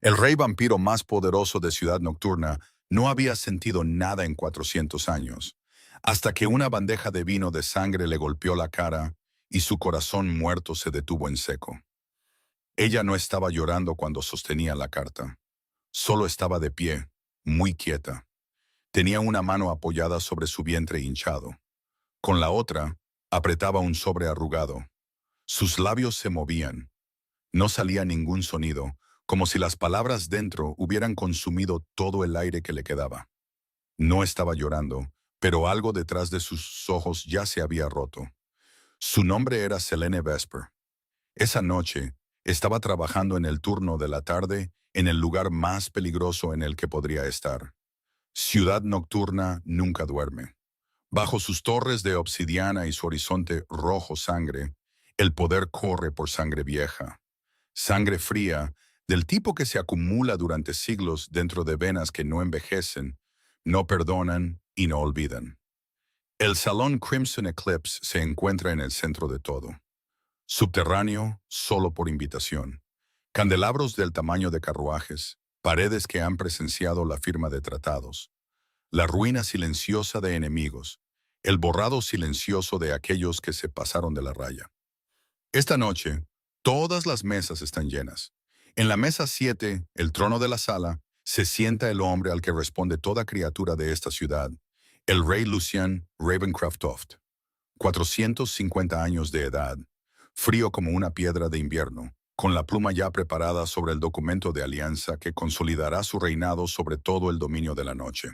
El rey vampiro más poderoso de Ciudad Nocturna no había sentido nada en 400 años, hasta que una bandeja de vino de sangre le golpeó la cara y su corazón muerto se detuvo en seco. Ella no estaba llorando cuando sostenía la carta, solo estaba de pie, muy quieta. Tenía una mano apoyada sobre su vientre hinchado. Con la otra, apretaba un sobre arrugado. Sus labios se movían. No salía ningún sonido, como si las palabras dentro hubieran consumido todo el aire que le quedaba. No estaba llorando, pero algo detrás de sus ojos ya se había roto. Su nombre era Selene Vesper. Esa noche, estaba trabajando en el turno de la tarde en el lugar más peligroso en el que podría estar. Ciudad Nocturna nunca duerme. Bajo sus torres de obsidiana y su horizonte rojo sangre, el poder corre por sangre vieja. Sangre fría, del tipo que se acumula durante siglos dentro de venas que no envejecen, no perdonan y no olvidan. El Salón Crimson Eclipse se encuentra en el centro de todo. Subterráneo, solo por invitación. Candelabros del tamaño de carruajes, paredes que han presenciado la firma de tratados. La ruina silenciosa de enemigos, el borrado silencioso de aquellos que se pasaron de la raya. Esta noche, todas las mesas están llenas. En la mesa 7, el trono de la sala, se sienta el hombre al que responde toda criatura de esta ciudad, el rey Lucian Ravencroft, 450 años de edad, frío como una piedra de invierno, con la pluma ya preparada sobre el documento de alianza que consolidará su reinado sobre todo el dominio de la noche.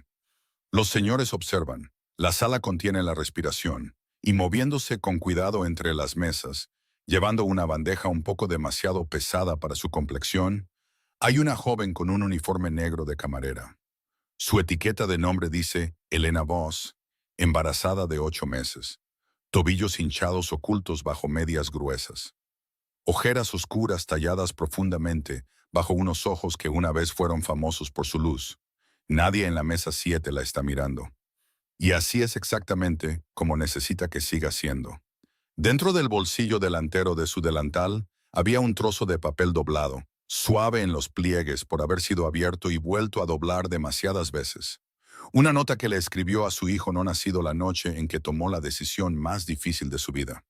Los señores observan, la sala contiene la respiración, y moviéndose con cuidado entre las mesas, llevando una bandeja un poco demasiado pesada para su complexión, hay una joven con un uniforme negro de camarera. Su etiqueta de nombre dice Elena Voss, embarazada de 8 meses, tobillos hinchados ocultos bajo medias gruesas, ojeras oscuras talladas profundamente bajo unos ojos que una vez fueron famosos por su luz. Nadie en la mesa 7 la está mirando. Y así es exactamente como necesita que siga siendo. Dentro del bolsillo delantero de su delantal había un trozo de papel doblado, suave en los pliegues por haber sido abierto y vuelto a doblar demasiadas veces. Una nota que le escribió a su hijo no nacido la noche en que tomó la decisión más difícil de su vida.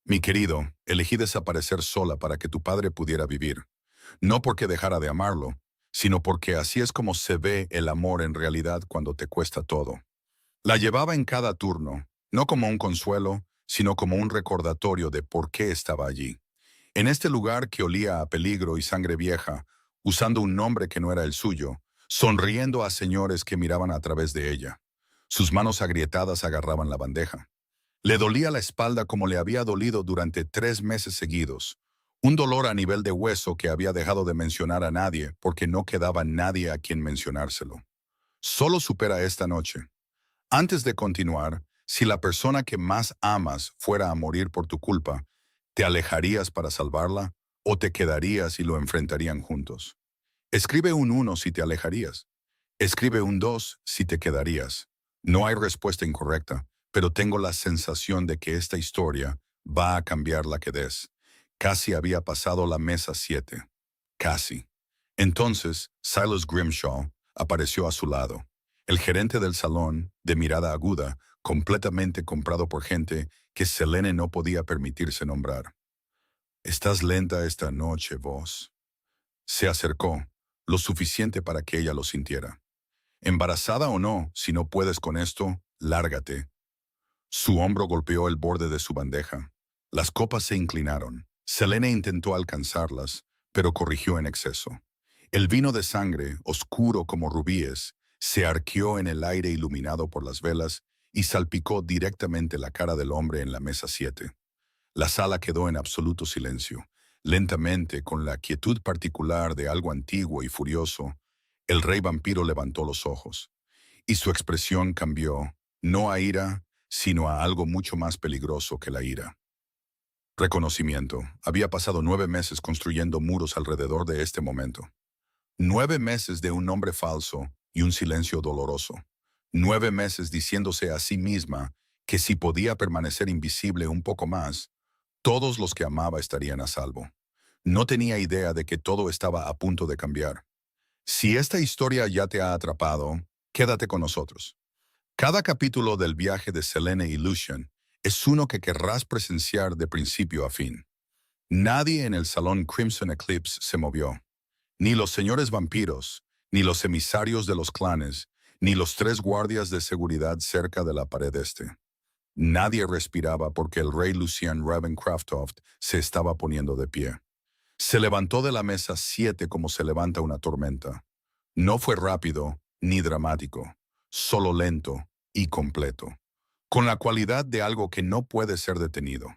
Mi querido, elegí desaparecer sola para que tu padre pudiera vivir. No porque dejara de amarlo, sino porque así es como se ve el amor en realidad cuando te cuesta todo. La llevaba en cada turno, no como un consuelo, sino como un recordatorio de por qué estaba allí. En este lugar que olía a peligro y sangre vieja, usando un nombre que no era el suyo, sonriendo a señores que miraban a través de ella. Sus manos agrietadas agarraban la bandeja. Le dolía la espalda como le había dolido durante 3 meses seguidos. Un dolor a nivel de hueso que había dejado de mencionar a nadie porque no quedaba nadie a quien mencionárselo. Solo supera esta noche. Antes de continuar, si la persona que más amas fuera a morir por tu culpa, ¿te alejarías para salvarla o te quedarías y lo enfrentarían juntos? Escribe un 1 si te alejarías. Escribe un 2 si te quedarías. No hay respuesta incorrecta, pero tengo la sensación de que esta historia va a cambiar la que des. Casi había pasado la mesa 7. Casi. Entonces, Silas Grimshaw apareció a su lado. El gerente del salón, de mirada aguda, completamente comprado por gente que Selene no podía permitirse nombrar. «Estás lenta esta noche, vos». Se acercó, lo suficiente para que ella lo sintiera. «Embarazada o no, si no puedes con esto, lárgate». Su hombro golpeó el borde de su bandeja. Las copas se inclinaron. Selene intentó alcanzarlas, pero corrigió en exceso. El vino de sangre, oscuro como rubíes, se arqueó en el aire iluminado por las velas y salpicó directamente la cara del hombre en la mesa 7. La sala quedó en absoluto silencio. Lentamente, con la quietud particular de algo antiguo y furioso, el rey vampiro levantó los ojos, y su expresión cambió, no a ira, sino a algo mucho más peligroso que la ira. Reconocimiento. Había pasado 9 meses construyendo muros alrededor de este momento. 9 meses de un nombre falso y un silencio doloroso. 9 meses diciéndose a sí misma que si podía permanecer invisible un poco más, todos los que amaba estarían a salvo. No tenía idea de que todo estaba a punto de cambiar. Si esta historia ya te ha atrapado, quédate con nosotros. Cada capítulo del viaje de Selene y Lucian es uno que querrás presenciar de principio a fin. Nadie en el salón Crimson Eclipse se movió. Ni los señores vampiros, ni los emisarios de los clanes, ni los tres guardias de seguridad cerca de la pared este. Nadie respiraba porque el rey Lucian Ravencraftoft se estaba poniendo de pie. Se levantó de la mesa 7 como se levanta una tormenta. No fue rápido ni dramático, solo lento y completo, con la cualidad de algo que no puede ser detenido.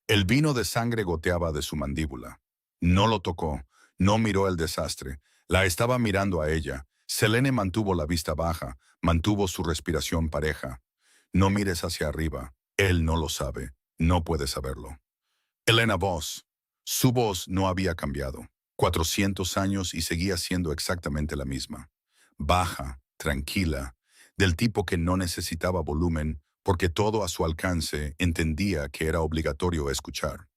El vino de sangre goteaba de su mandíbula. No lo tocó, no miró el desastre, la estaba mirando a ella. Selene mantuvo la vista baja, mantuvo su respiración pareja. No mires hacia arriba, él no lo sabe, no puede saberlo. Elena Voss. Su voz no había cambiado. 400 años y seguía siendo exactamente la misma. Baja, tranquila, del tipo que no necesitaba volumen porque todo a su alcance entendía que era obligatorio escuchar.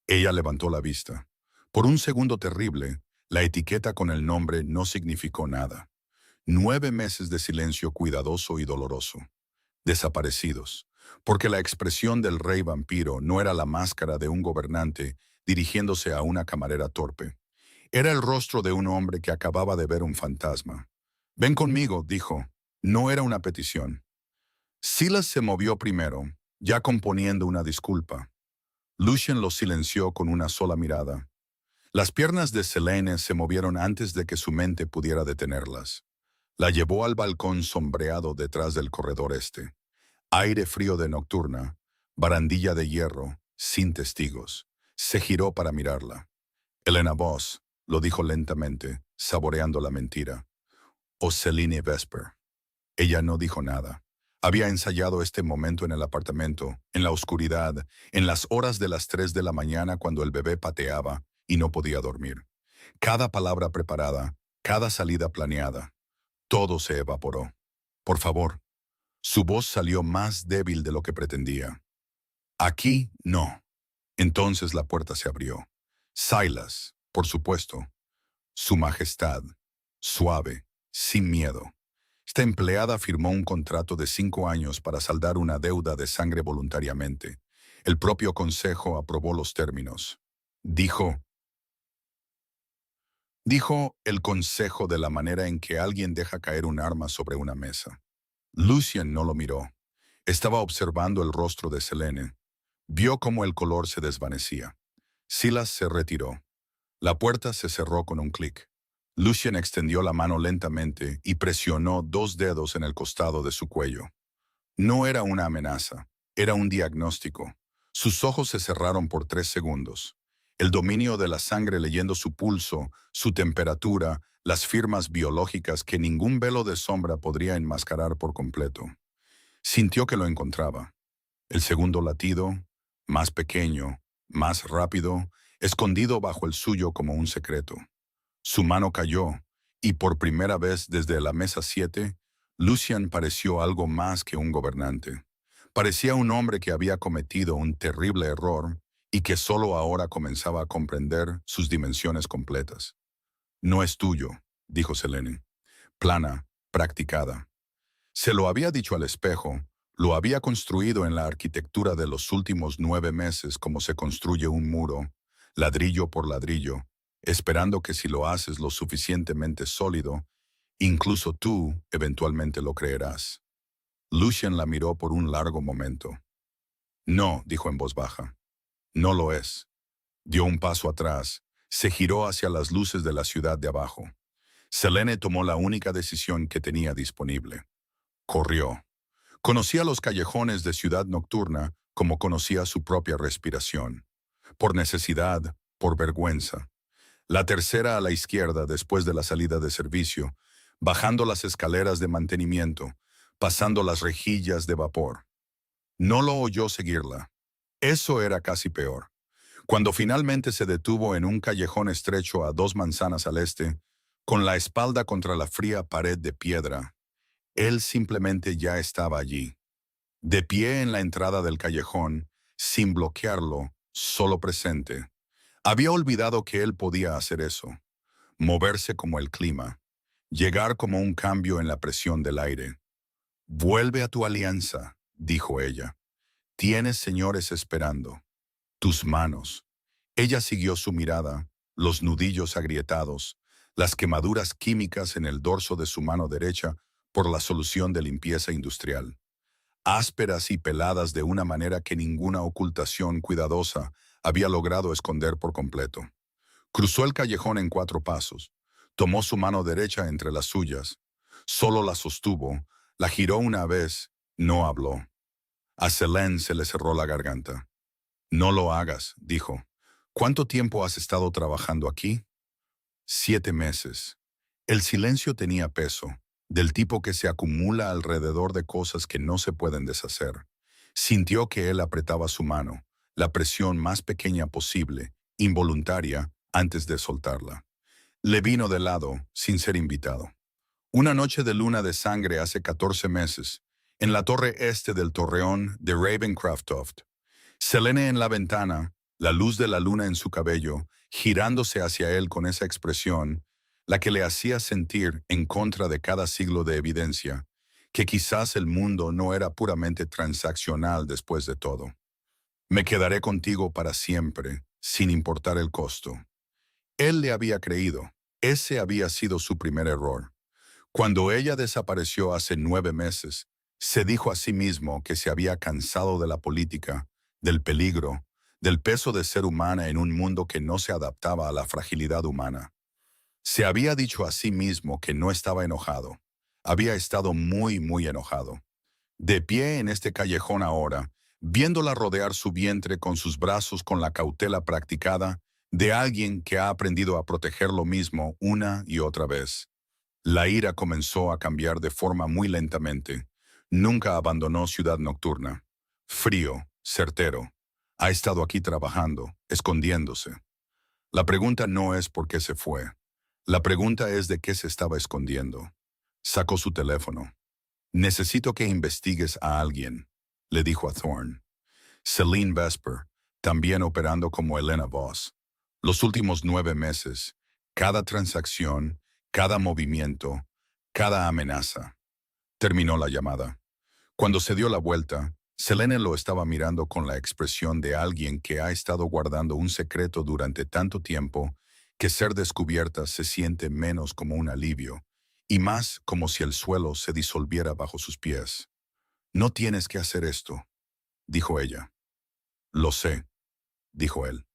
Ella levantó la vista. Por un segundo terrible, la etiqueta con el nombre no significó nada. 9 meses de silencio cuidadoso y doloroso. Desaparecidos, porque la expresión del rey vampiro no era la máscara de un gobernante dirigiéndose a una camarera torpe. Era el rostro de un hombre que acababa de ver un fantasma. Ven conmigo, dijo. No era una petición. Silas se movió primero, ya componiendo una disculpa. Lucian lo silenció con una sola mirada. Las piernas de Selene se movieron antes de que su mente pudiera detenerlas. La llevó al balcón sombreado detrás del corredor este. Aire frío de nocturna, barandilla de hierro, sin testigos. Se giró para mirarla. Elena Voss, lo dijo lentamente, saboreando la mentira. O Selene Vesper. Ella no dijo nada. Había ensayado este momento en el apartamento, en la oscuridad, en las horas de las 3 de la mañana cuando el bebé pateaba y no podía dormir. Cada palabra preparada, cada salida planeada. Todo se evaporó. Por favor. Su voz salió más débil de lo que pretendía. Aquí no. Entonces la puerta se abrió. Silas, por supuesto. Su majestad. Suave, sin miedo. Esta empleada firmó un contrato de 5 años para saldar una deuda de sangre voluntariamente. El propio consejo aprobó los términos. Dijo el consejo de la manera en que alguien deja caer un arma sobre una mesa. Lucian no lo miró. Estaba observando el rostro de Selene. Vio cómo el color se desvanecía. Silas se retiró. La puerta se cerró con un clic. Lucian extendió la mano lentamente y presionó 2 dedos en el costado de su cuello. No era una amenaza, era un diagnóstico. Sus ojos se cerraron por 3 segundos. El dominio de la sangre leyendo su pulso, su temperatura, las firmas biológicas que ningún velo de sombra podría enmascarar por completo. Sintió que lo encontraba. El segundo latido, más pequeño, más rápido, escondido bajo el suyo como un secreto. Su mano cayó, y por primera vez desde la mesa 7, Lucian pareció algo más que un gobernante. Parecía un hombre que había cometido un terrible error y que solo ahora comenzaba a comprender sus dimensiones completas. No es tuyo, dijo Selene. Plana, practicada. Se lo había dicho al espejo, lo había construido en la arquitectura de los últimos 9 meses como se construye un muro, ladrillo por ladrillo, esperando que si lo haces lo suficientemente sólido, incluso tú eventualmente lo creerás. Lucian la miró por un largo momento. No, dijo en voz baja. No lo es. Dio un paso atrás, se giró hacia las luces de la ciudad de abajo. Selene tomó la única decisión que tenía disponible. Corrió. Conocía los callejones de Ciudad Nocturna como conocía su propia respiración. Por necesidad, por vergüenza. La tercera a la izquierda después de la salida de servicio, bajando las escaleras de mantenimiento, pasando las rejillas de vapor. No lo oyó seguirla. Eso era casi peor. Cuando finalmente se detuvo en un callejón estrecho a 2 manzanas al este, con la espalda contra la fría pared de piedra, él simplemente ya estaba allí, de pie en la entrada del callejón, sin bloquearlo, solo presente. Había olvidado que él podía hacer eso. moverse como el clima, llegar como un cambio en la presión del aire. «Vuelve a tu alianza», dijo ella. «Tienes señores esperando. Tus manos». Ella siguió su mirada, los nudillos agrietados, las quemaduras químicas en el dorso de su mano derecha por la solución de limpieza industrial. Ásperas y peladas de una manera que ninguna ocultación cuidadosa había logrado esconder por completo. Cruzó el callejón en 4 pasos, tomó su mano derecha entre las suyas, solo la sostuvo, la giró una vez, no habló. A Selene se le cerró la garganta. «No lo hagas», dijo. «¿Cuánto tiempo has estado trabajando aquí?» 7 meses. El silencio tenía peso, del tipo que se acumula alrededor de cosas que no se pueden deshacer. Sintió que él apretaba su mano, la presión más pequeña posible, involuntaria, antes de soltarla. Le vino de lado, sin ser invitado. Una noche de luna de sangre hace 14 meses, en la torre este del torreón de Ravencraftoft. Selene en la ventana, la luz de la luna en su cabello, girándose hacia él con esa expresión, la que le hacía sentir, en contra de cada siglo de evidencia, que quizás el mundo no era puramente transaccional después de todo. «Me quedaré contigo para siempre, sin importar el costo». Él le había creído. Ese había sido su primer error. Cuando ella desapareció hace 9 meses, se dijo a sí mismo que se había cansado de la política, del peligro, del peso de ser humana en un mundo que no se adaptaba a la fragilidad humana. Se había dicho a sí mismo que no estaba enojado. Había estado muy, muy enojado. De pie en este callejón ahora, viéndola rodear su vientre con sus brazos con la cautela practicada de alguien que ha aprendido a proteger lo mismo una y otra vez. La ira comenzó a cambiar de forma muy lentamente. Nunca abandonó Ciudad Nocturna. Frío, certero. Ha estado aquí trabajando, escondiéndose. La pregunta no es por qué se fue. La pregunta es de qué se estaba escondiendo. Sacó su teléfono. «Necesito que investigues a alguien», le dijo a Thorne. Selene Vesper, también operando como Elena Voss. Los últimos 9 meses, cada transacción, cada movimiento, cada amenaza. Terminó la llamada. Cuando se dio la vuelta, Selene lo estaba mirando con la expresión de alguien que ha estado guardando un secreto durante tanto tiempo que ser descubierta se siente menos como un alivio y más como si el suelo se disolviera bajo sus pies. «No tienes que hacer esto», dijo ella. «Lo sé», dijo él.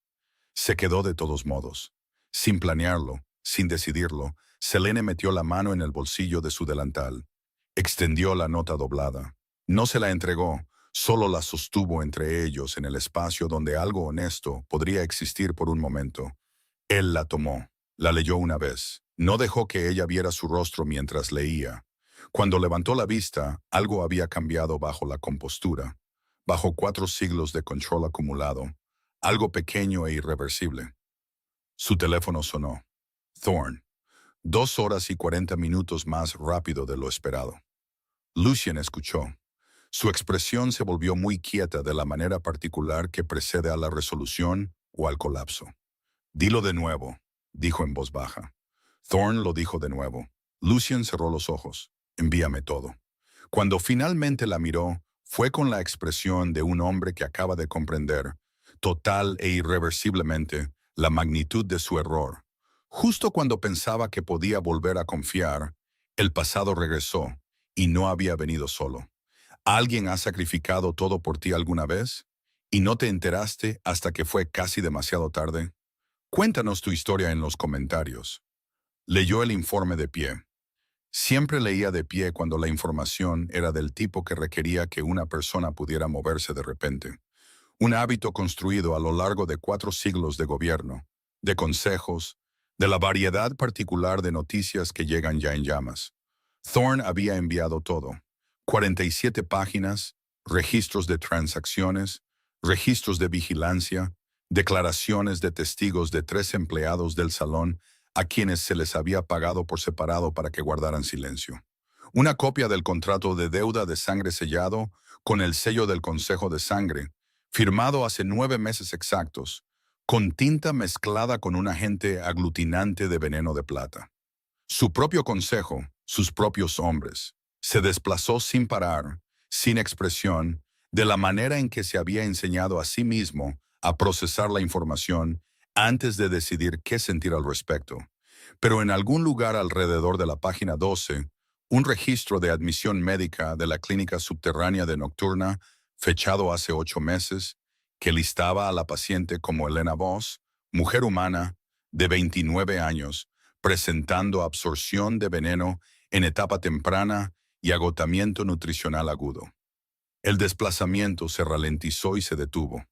Se quedó de todos modos. Sin planearlo, sin decidirlo, Selene metió la mano en el bolsillo de su delantal. Extendió la nota doblada. No se la entregó, solo la sostuvo entre ellos en el espacio donde algo honesto podría existir por un momento. Él la tomó, la leyó una vez. No dejó que ella viera su rostro mientras leía. Cuando levantó la vista, algo había cambiado bajo la compostura, bajo 4 siglos de control acumulado, algo pequeño e irreversible. Su teléfono sonó. Thorne. 2 horas y 40 minutos más rápido de lo esperado. Lucien escuchó. Su expresión se volvió muy quieta de la manera particular que precede a la resolución o al colapso. «Dilo de nuevo», dijo en voz baja. Thorne lo dijo de nuevo. Lucien cerró los ojos. «Envíame todo». Cuando finalmente la miró, fue con la expresión de un hombre que acaba de comprender, total e irreversiblemente, la magnitud de su error. Justo cuando pensaba que podía volver a confiar, el pasado regresó, y no había venido solo. ¿Alguien ha sacrificado todo por ti alguna vez? ¿Y no te enteraste hasta que fue casi demasiado tarde? Cuéntanos tu historia en los comentarios. Leyó el informe de pie. Siempre leía de pie cuando la información era del tipo que requería que una persona pudiera moverse de repente. Un hábito construido a lo largo de 4 siglos de gobierno, de consejos, de la variedad particular de noticias que llegan ya en llamas. Thorne había enviado todo. 47 páginas, registros de transacciones, registros de vigilancia, declaraciones de testigos de 3 empleados del salón a quienes se les había pagado por separado para que guardaran silencio. Una copia del contrato de deuda de sangre sellado con el sello del Consejo de Sangre, firmado hace 9 meses exactos, con tinta mezclada con un agente aglutinante de veneno de plata. Su propio consejo, sus propios hombres, se desplazó sin parar, sin expresión, de la manera en que se había enseñado a sí mismo a procesar la información antes de decidir qué sentir al respecto. Pero en algún lugar alrededor de la página 12, un registro de admisión médica de la clínica subterránea de Nocturna, fechado hace 8 meses, que listaba a la paciente como Elena Voss, mujer humana, de 29 años, presentando absorción de veneno en etapa temprana y agotamiento nutricional agudo. El desplazamiento se ralentizó y se detuvo.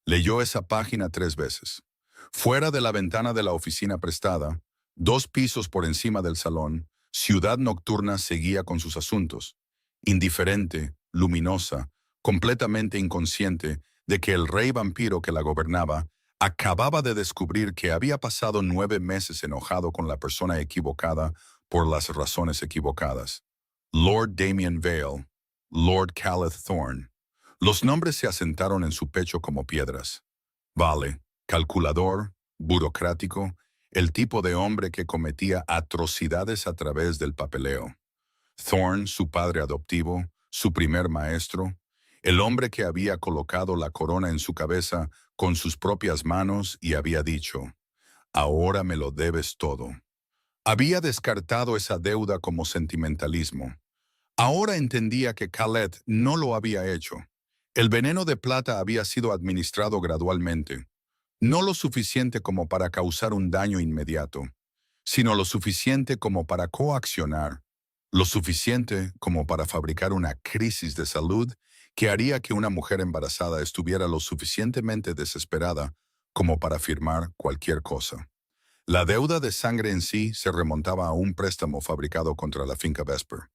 Leyó esa página 3 veces. Fuera de la ventana de la oficina prestada, 2 pisos por encima del salón, Ciudad Nocturna seguía con sus asuntos, indiferente, luminosa, completamente inconsciente de que el rey vampiro que la gobernaba acababa de descubrir que había pasado 9 meses enojado con la persona equivocada por las razones equivocadas. Lord Damien Vale, Lord Caleth Thorne. Los nombres se asentaron en su pecho como piedras. Vale, calculador, burocrático, el tipo de hombre que cometía atrocidades a través del papeleo. Thorne, su padre adoptivo, su primer maestro, el hombre que había colocado la corona en su cabeza con sus propias manos y había dicho, ahora me lo debes todo. Había descartado esa deuda como sentimentalismo. Ahora entendía que Khaled no lo había hecho. El veneno de plata había sido administrado gradualmente, no lo suficiente como para causar un daño inmediato, sino lo suficiente como para coaccionar, lo suficiente como para fabricar una crisis de salud que haría que una mujer embarazada estuviera lo suficientemente desesperada como para firmar cualquier cosa. La deuda de sangre en sí se remontaba a un préstamo fabricado contra la finca Vesper.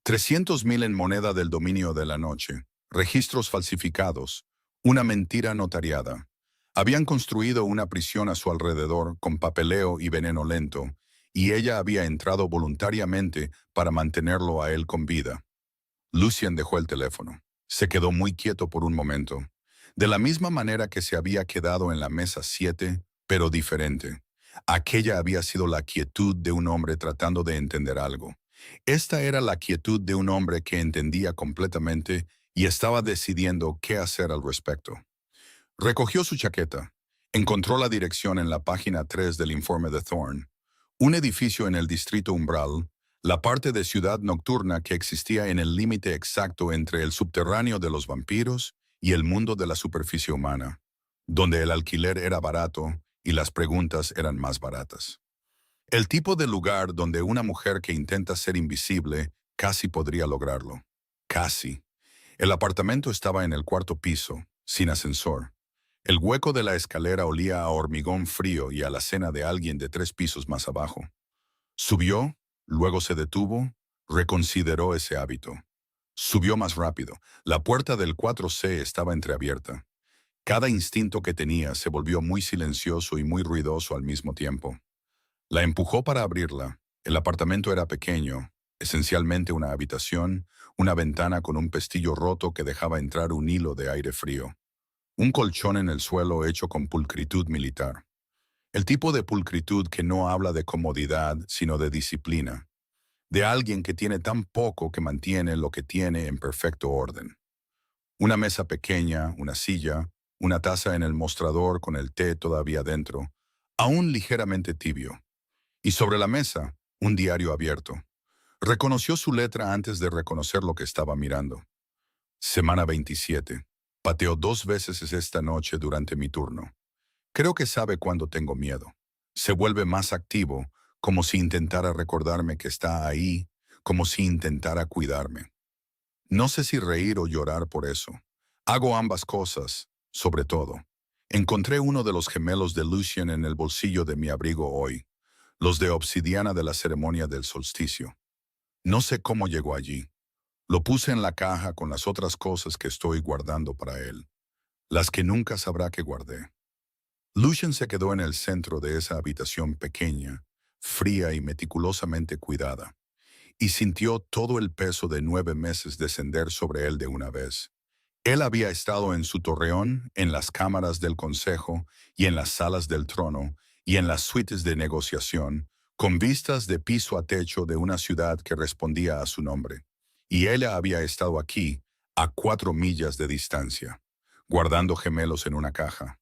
300.000 en moneda del dominio de la noche, registros falsificados, una mentira notariada. Habían construido una prisión a su alrededor con papeleo y veneno lento, y ella había entrado voluntariamente para mantenerlo a él con vida. Lucien dejó el teléfono. Se quedó muy quieto por un momento, de la misma manera que se había quedado en la mesa 7, pero diferente. Aquella había sido la quietud de un hombre tratando de entender algo. Esta era la quietud de un hombre que entendía completamente y estaba decidiendo qué hacer al respecto. Recogió su chaqueta. Encontró la dirección en la página 3 del informe de Thorne. Un edificio en el distrito Umbral, la parte de Ciudad Nocturna que existía en el límite exacto entre el subterráneo de los vampiros y el mundo de la superficie humana, donde el alquiler era barato y las preguntas eran más baratas. El tipo de lugar donde una mujer que intenta ser invisible casi podría lograrlo. Casi. El apartamento estaba en el 4º piso, sin ascensor. El hueco de la escalera olía a hormigón frío y a la cena de alguien de 3 pisos más abajo. Subió, luego se detuvo, reconsideró ese hábito. Subió más rápido. La puerta del 4C estaba entreabierta. Cada instinto que tenía se volvió muy silencioso y muy ruidoso al mismo tiempo. La empujó para abrirla. El apartamento era pequeño, esencialmente una habitación, una ventana con un pestillo roto que dejaba entrar un hilo de aire frío. Un colchón en el suelo hecho con pulcritud militar. El tipo de pulcritud que no habla de comodidad, sino de disciplina. De alguien que tiene tan poco que mantiene lo que tiene en perfecto orden. Una mesa pequeña, una silla, una taza en el mostrador con el té todavía dentro, aún ligeramente tibio. Y sobre la mesa, un diario abierto. Reconoció su letra antes de reconocer lo que estaba mirando. Semana 27. Pateó 2 veces esta noche durante mi turno. Creo que sabe cuándo tengo miedo. Se vuelve más activo, como si intentara recordarme que está ahí, como si intentara cuidarme. No sé si reír o llorar por eso. Hago ambas cosas, sobre todo. Encontré uno de los gemelos de Lucien en el bolsillo de mi abrigo hoy, los de obsidiana de la ceremonia del solsticio. No sé cómo llegó allí. Lo puse en la caja con las otras cosas que estoy guardando para él, las que nunca sabrá que guardé. Lucien se quedó en el centro de esa habitación pequeña, fría y meticulosamente cuidada, y sintió todo el peso de 9 meses descender sobre él de una vez. Él había estado en su torreón, en las cámaras del consejo y en las salas del trono y en las suites de negociación, con vistas de piso a techo de una ciudad que respondía a su nombre. Y él había estado aquí, a 4 millas de distancia, guardando gemelos en una caja.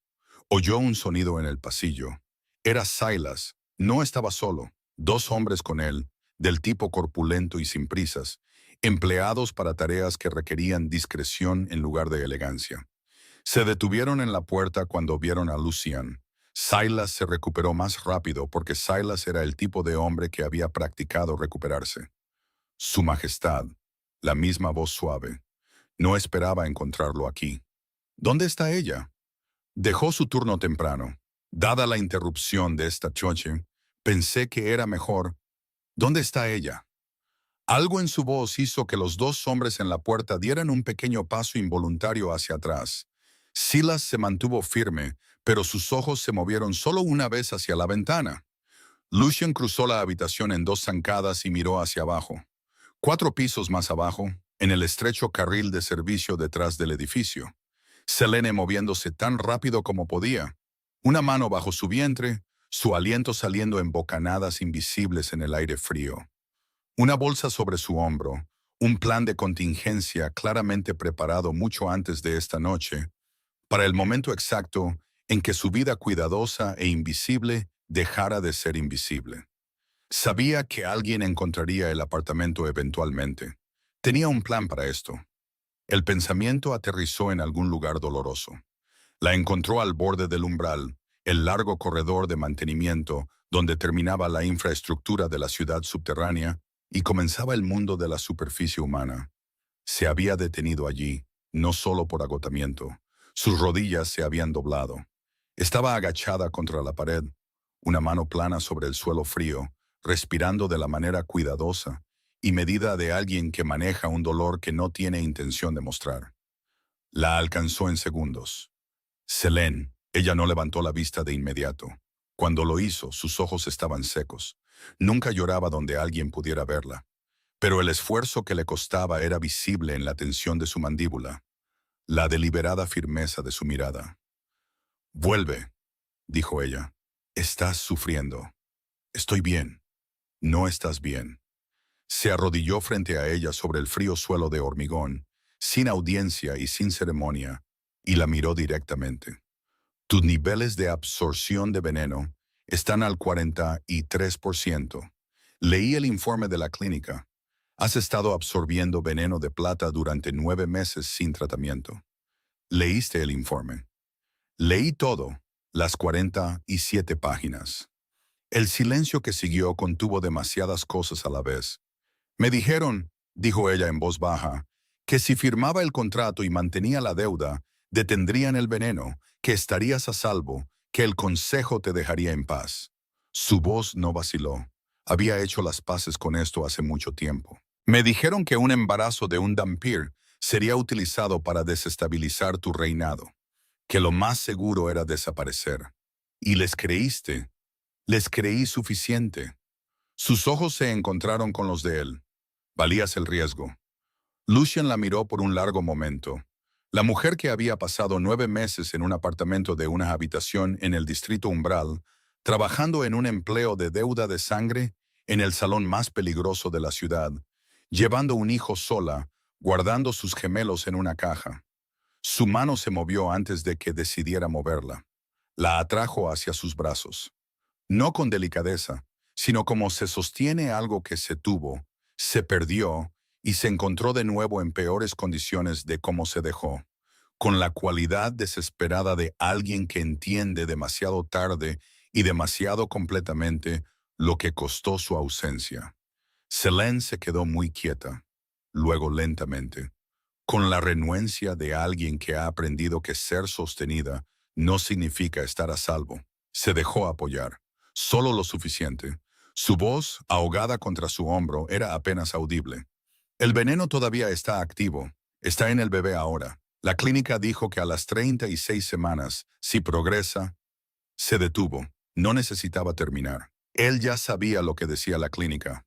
Oyó un sonido en el pasillo. Era Silas. No estaba solo. 2 hombres con él, del tipo corpulento y sin prisas, empleados para tareas que requerían discreción en lugar de elegancia. Se detuvieron en la puerta cuando vieron a Lucian. Silas se recuperó más rápido porque Silas era el tipo de hombre que había practicado recuperarse. Su Majestad, la misma voz suave. No esperaba encontrarlo aquí. ¿Dónde está ella? Dejó su turno temprano. Dada la interrupción de esta noche, pensé que era mejor. ¿Dónde está ella? Algo en su voz hizo que los 2 hombres en la puerta dieran un pequeño paso involuntario hacia atrás. Silas se mantuvo firme, pero sus ojos se movieron solo una vez hacia la ventana. Lucian cruzó la habitación en 2 zancadas y miró hacia abajo. 4 pisos más abajo, en el estrecho carril de servicio detrás del edificio. Selene moviéndose tan rápido como podía. Una mano bajo su vientre, su aliento saliendo en bocanadas invisibles en el aire frío. Una bolsa sobre su hombro, un plan de contingencia claramente preparado mucho antes de esta noche, para el momento exacto en que su vida cuidadosa e invisible dejara de ser invisible. Sabía que alguien encontraría el apartamento eventualmente. Tenía un plan para esto. El pensamiento aterrizó en algún lugar doloroso. La encontró al borde del umbral, el largo corredor de mantenimiento donde terminaba la infraestructura de la ciudad subterránea y comenzaba el mundo de la superficie humana. Se había detenido allí, no solo por agotamiento. Sus rodillas se habían doblado. Estaba agachada contra la pared, una mano plana sobre el suelo frío, respirando de la manera cuidadosa y medida de alguien que maneja un dolor que no tiene intención de mostrar. La alcanzó en segundos. Selene, ella no levantó la vista de inmediato. Cuando lo hizo, sus ojos estaban secos. Nunca lloraba donde alguien pudiera verla. Pero el esfuerzo que le costaba era visible en la tensión de su mandíbula, la deliberada firmeza de su mirada. «Vuelve», dijo ella. «Estás sufriendo». «Estoy bien». «No estás bien». Se arrodilló frente a ella sobre el frío suelo de hormigón, sin audiencia y sin ceremonia, y la miró directamente. «Tus niveles de absorción de veneno están al 43%. Leí el informe de la clínica. Has estado absorbiendo veneno de plata durante 9 meses sin tratamiento». «¿Leíste el informe?» «Leí todo, las 47 páginas». El silencio que siguió contuvo demasiadas cosas a la vez. «Me dijeron», dijo ella en voz baja, «que si firmaba el contrato y mantenía la deuda, detendrían el veneno, que estarías a salvo, que el consejo te dejaría en paz». Su voz no vaciló. Había hecho las paces con esto hace mucho tiempo. «Me dijeron que un embarazo de un Dhampir sería utilizado para desestabilizar tu reinado, que lo más seguro era desaparecer. Y les creíste. Les creí suficiente». Sus ojos se encontraron con los de él. «Valías el riesgo». Lucian la miró por un largo momento. La mujer que había pasado 9 meses en un apartamento de una habitación en el distrito Umbral, trabajando en un empleo de deuda de sangre en el salón más peligroso de la ciudad, llevando un hijo sola, guardando sus gemelos en una caja. Su mano se movió antes de que decidiera moverla. La atrajo hacia sus brazos. No con delicadeza, sino como se sostiene algo que se tuvo, se perdió y se encontró de nuevo en peores condiciones de cómo se dejó, con la cualidad desesperada de alguien que entiende demasiado tarde y demasiado completamente lo que costó su ausencia. Selene se quedó muy quieta, luego lentamente, con la renuencia de alguien que ha aprendido que ser sostenida no significa estar a salvo. Se dejó apoyar, solo lo suficiente. Su voz, ahogada contra su hombro, era apenas audible. «El veneno todavía está activo. Está en el bebé ahora. La clínica dijo que a las 36 semanas, si progresa». Se detuvo. No necesitaba terminar. Él ya sabía lo que decía la clínica.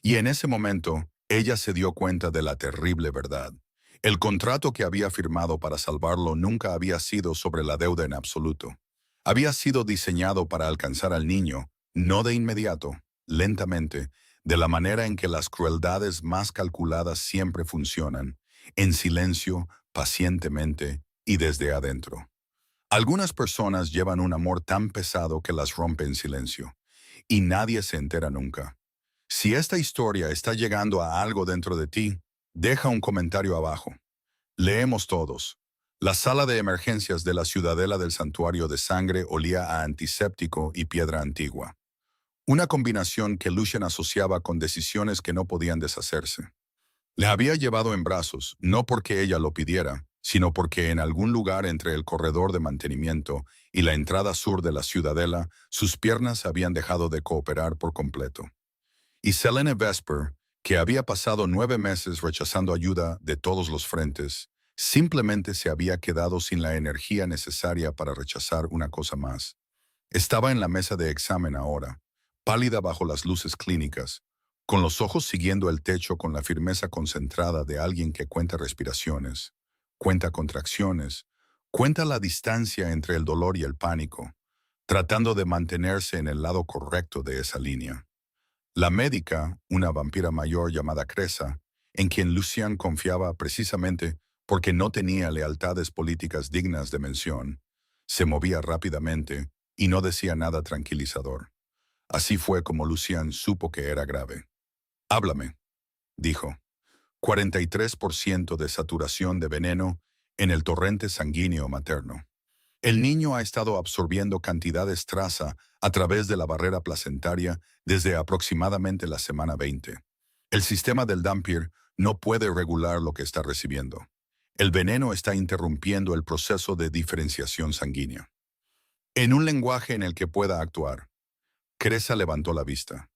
Y en ese momento, ella se dio cuenta de la terrible verdad. El contrato que había firmado para salvarlo nunca había sido sobre la deuda en absoluto. Había sido diseñado para alcanzar al niño, no de inmediato, lentamente, de la manera en que las crueldades más calculadas siempre funcionan, en silencio, pacientemente y desde adentro. Algunas personas llevan un amor tan pesado que las rompe en silencio, y nadie se entera nunca. Si esta historia está llegando a algo dentro de ti, deja un comentario abajo. Leemos todos. La sala de emergencias de la ciudadela del santuario de sangre olía a antiséptico y piedra antigua. Una combinación que Lucian asociaba con decisiones que no podían deshacerse. Le había llevado en brazos, no porque ella lo pidiera, sino porque en algún lugar entre el corredor de mantenimiento y la entrada sur de la ciudadela, sus piernas habían dejado de cooperar por completo. Y Selene Vesper, que había pasado 9 meses rechazando ayuda de todos los frentes, simplemente se había quedado sin la energía necesaria para rechazar una cosa más. Estaba en la mesa de examen ahora, pálida bajo las luces clínicas, con los ojos siguiendo el techo con la firmeza concentrada de alguien que cuenta respiraciones, cuenta contracciones, cuenta la distancia entre el dolor y el pánico, tratando de mantenerse en el lado correcto de esa línea. La médica, una vampira mayor llamada Cresa, en quien Lucian confiaba precisamente porque no tenía lealtades políticas dignas de mención, se movía rápidamente y no decía nada tranquilizador. Así fue como Lucian supo que era grave. «Háblame», dijo. 43% de saturación de veneno en el torrente sanguíneo materno. El niño ha estado absorbiendo cantidades traza a través de la barrera placentaria desde aproximadamente la semana 20. El sistema del Dampier no puede regular lo que está recibiendo. El veneno está interrumpiendo el proceso de diferenciación sanguínea. En un lenguaje en el que pueda actuar, Cresa levantó la vista.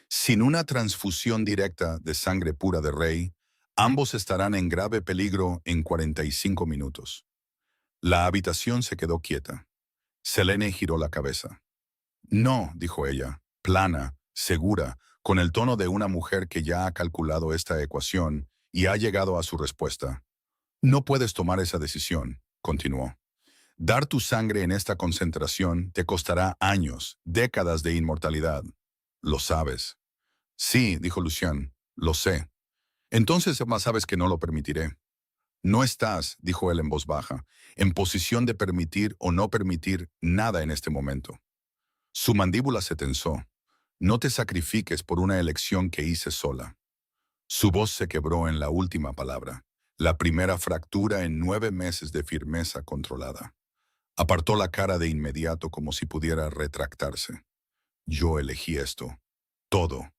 Sin una transfusión directa de sangre pura de Rey, ambos estarán en grave peligro en 45 minutos. La habitación se quedó quieta. Selene giró la cabeza. «No», dijo ella, plana, segura, con el tono de una mujer que ya ha calculado esta ecuación y ha llegado a su respuesta. «No puedes tomar esa decisión», continuó. «Dar tu sangre en esta concentración te costará años, décadas de inmortalidad. Lo sabes». «Sí», dijo Lucian, «lo sé». «Entonces más sabes que no lo permitiré». «No estás», dijo él en voz baja, «en posición de permitir o no permitir nada en este momento». Su mandíbula se tensó. «No te sacrifiques por una elección que hice sola». Su voz se quebró en la última palabra, la primera fractura en 9 meses de firmeza controlada. Apartó la cara de inmediato como si pudiera retractarse. «Yo elegí esto. Todo.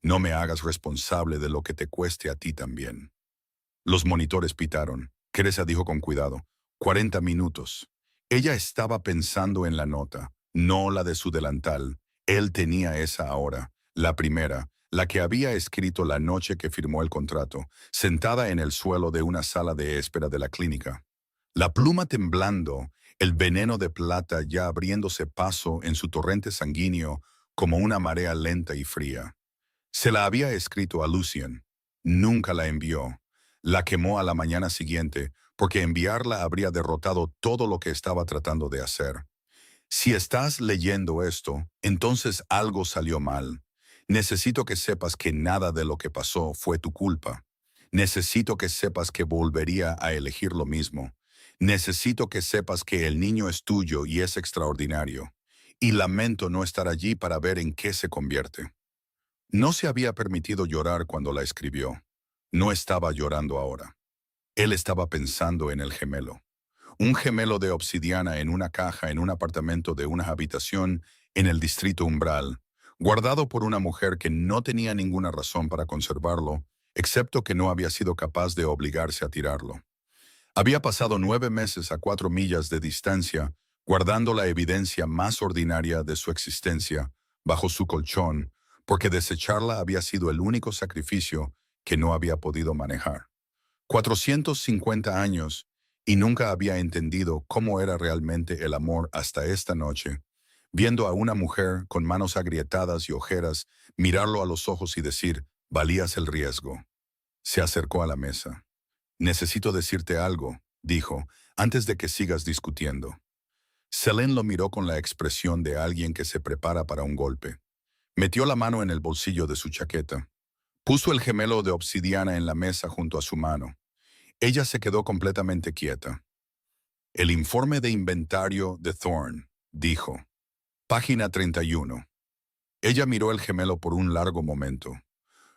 No me hagas responsable de lo que te cueste a ti también». Los monitores pitaron. Cresa dijo con cuidado. 40 minutos. Ella estaba pensando en la nota, no la de su delantal. Él tenía esa ahora, la primera, la que había escrito la noche que firmó el contrato, sentada en el suelo de una sala de espera de la clínica. La pluma temblando, el veneno de plata ya abriéndose paso en su torrente sanguíneo como una marea lenta y fría. Se la había escrito a Lucian. Nunca la envió. La quemó a la mañana siguiente, porque enviarla habría derrotado todo lo que estaba tratando de hacer. Si estás leyendo esto, entonces algo salió mal. Necesito que sepas que nada de lo que pasó fue tu culpa. Necesito que sepas que volvería a elegir lo mismo. Necesito que sepas que el niño es tuyo y es extraordinario. Y lamento no estar allí para ver en qué se convierte. No se había permitido llorar cuando la escribió. No estaba llorando ahora. Él estaba pensando en el gemelo. Un gemelo de obsidiana en una caja en un apartamento de una habitación en el distrito Umbral, guardado por una mujer que no tenía ninguna razón para conservarlo, excepto que no había sido capaz de obligarse a tirarlo. Había pasado 9 meses a 4 millas de distancia, guardando la evidencia más ordinaria de su existencia bajo su colchón, porque desecharla había sido el único sacrificio que no había podido manejar. 450 años, y nunca había entendido cómo era realmente el amor hasta esta noche, viendo a una mujer con manos agrietadas y ojeras, mirarlo a los ojos y decir, valías el riesgo. Se acercó a la mesa. Necesito decirte algo, dijo, antes de que sigas discutiendo. Selene lo miró con la expresión de alguien que se prepara para un golpe. Metió la mano en el bolsillo de su chaqueta. Puso el gemelo de obsidiana en la mesa junto a su mano. Ella se quedó completamente quieta. El informe de inventario de Thorne, dijo. Página 31. Ella miró el gemelo por un largo momento.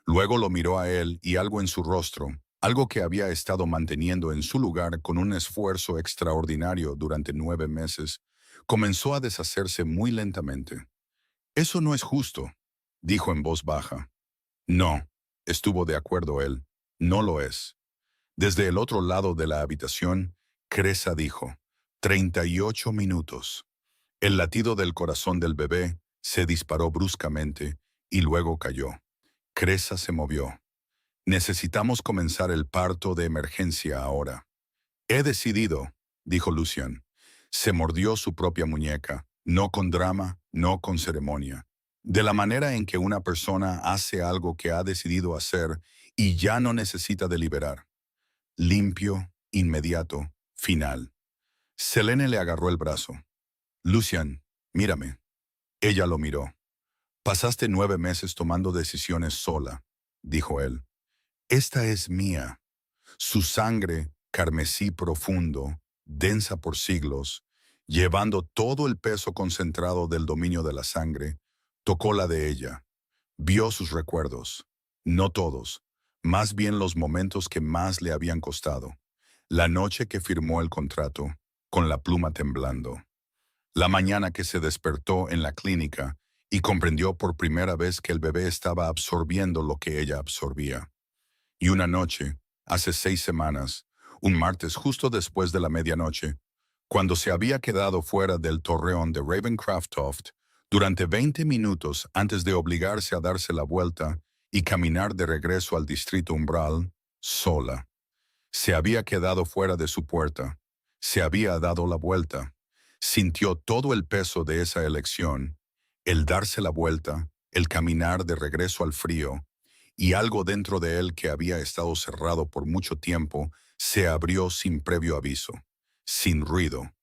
Luego lo miró a él y algo en su rostro, algo que había estado manteniendo en su lugar con un esfuerzo extraordinario durante 9 meses, comenzó a deshacerse muy lentamente. Eso no es justo, dijo en voz baja. No, estuvo de acuerdo él, no lo es. Desde el otro lado de la habitación, Cresa dijo, 38 minutos. El latido del corazón del bebé se disparó bruscamente y luego cayó. Cresa se movió. Necesitamos comenzar el parto de emergencia ahora. He decidido, dijo Lucian. Se mordió su propia muñeca, no con drama, no con ceremonia. De la manera en que una persona hace algo que ha decidido hacer y ya no necesita deliberar. Limpio, inmediato, final. Selene le agarró el brazo. Lucian, mírame. Ella lo miró. Pasaste 9 meses tomando decisiones sola, dijo él. Esta es mía. Su sangre, carmesí profundo, densa por siglos, llevando todo el peso concentrado del dominio de la sangre, tocó la de ella. Vio sus recuerdos. No todos, más bien los momentos que más le habían costado. La noche que firmó el contrato, con la pluma temblando. La mañana que se despertó en la clínica y comprendió por primera vez que el bebé estaba absorbiendo lo que ella absorbía. Y una noche, hace 6 semanas, un martes justo después de la medianoche, cuando se había quedado fuera del torreón de Ravencroft durante 20 minutos antes de obligarse a darse la vuelta y caminar de regreso al distrito umbral, sola. Se había quedado fuera de su puerta, se había dado la vuelta. Sintió todo el peso de esa elección, el darse la vuelta, el caminar de regreso al frío, y algo dentro de él que había estado cerrado por mucho tiempo se abrió sin previo aviso, sin ruido,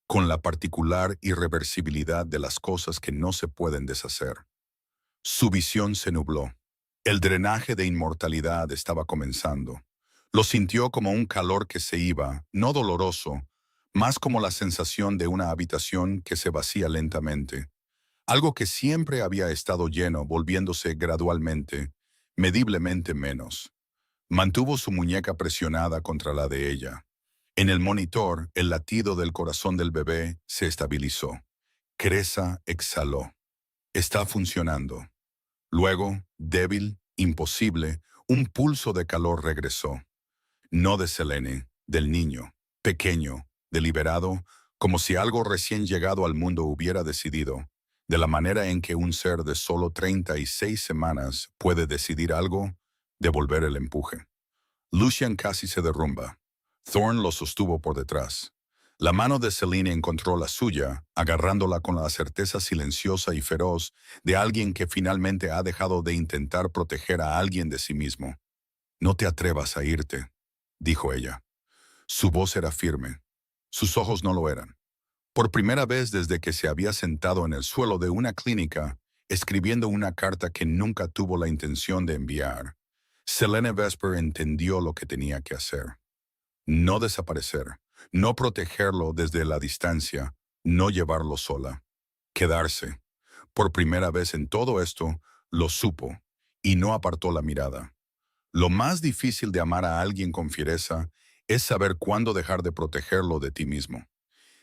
con la particular irreversibilidad de las cosas que no se pueden deshacer. Su visión se nubló. El drenaje de inmortalidad estaba comenzando. Lo sintió como un calor que se iba, no doloroso, más como la sensación de una habitación que se vacía lentamente. Algo que siempre había estado lleno volviéndose gradualmente, mediblemente menos. Mantuvo su muñeca presionada contra la de ella. En el monitor, el latido del corazón del bebé se estabilizó. Cresa exhaló. Está funcionando. Luego, débil, imposible, un pulso de calor regresó. No de Selene, del niño, pequeño, deliberado, como si algo recién llegado al mundo hubiera decidido, de la manera en que un ser de solo 36 semanas puede decidir algo, devolver el empuje. Lucian casi se derrumba. Thorne lo sostuvo por detrás. La mano de Selene encontró la suya, agarrándola con la certeza silenciosa y feroz de alguien que finalmente ha dejado de intentar proteger a alguien de sí mismo. No te atrevas a irte, dijo ella. Su voz era firme. Sus ojos no lo eran. Por primera vez desde que se había sentado en el suelo de una clínica, escribiendo una carta que nunca tuvo la intención de enviar, Selene Vesper entendió lo que tenía que hacer. No desaparecer, no protegerlo desde la distancia, no llevarlo sola. Quedarse. Por primera vez en todo esto, lo supo, y no apartó la mirada. Lo más difícil de amar a alguien con fiereza es saber cuándo dejar de protegerlo de ti mismo.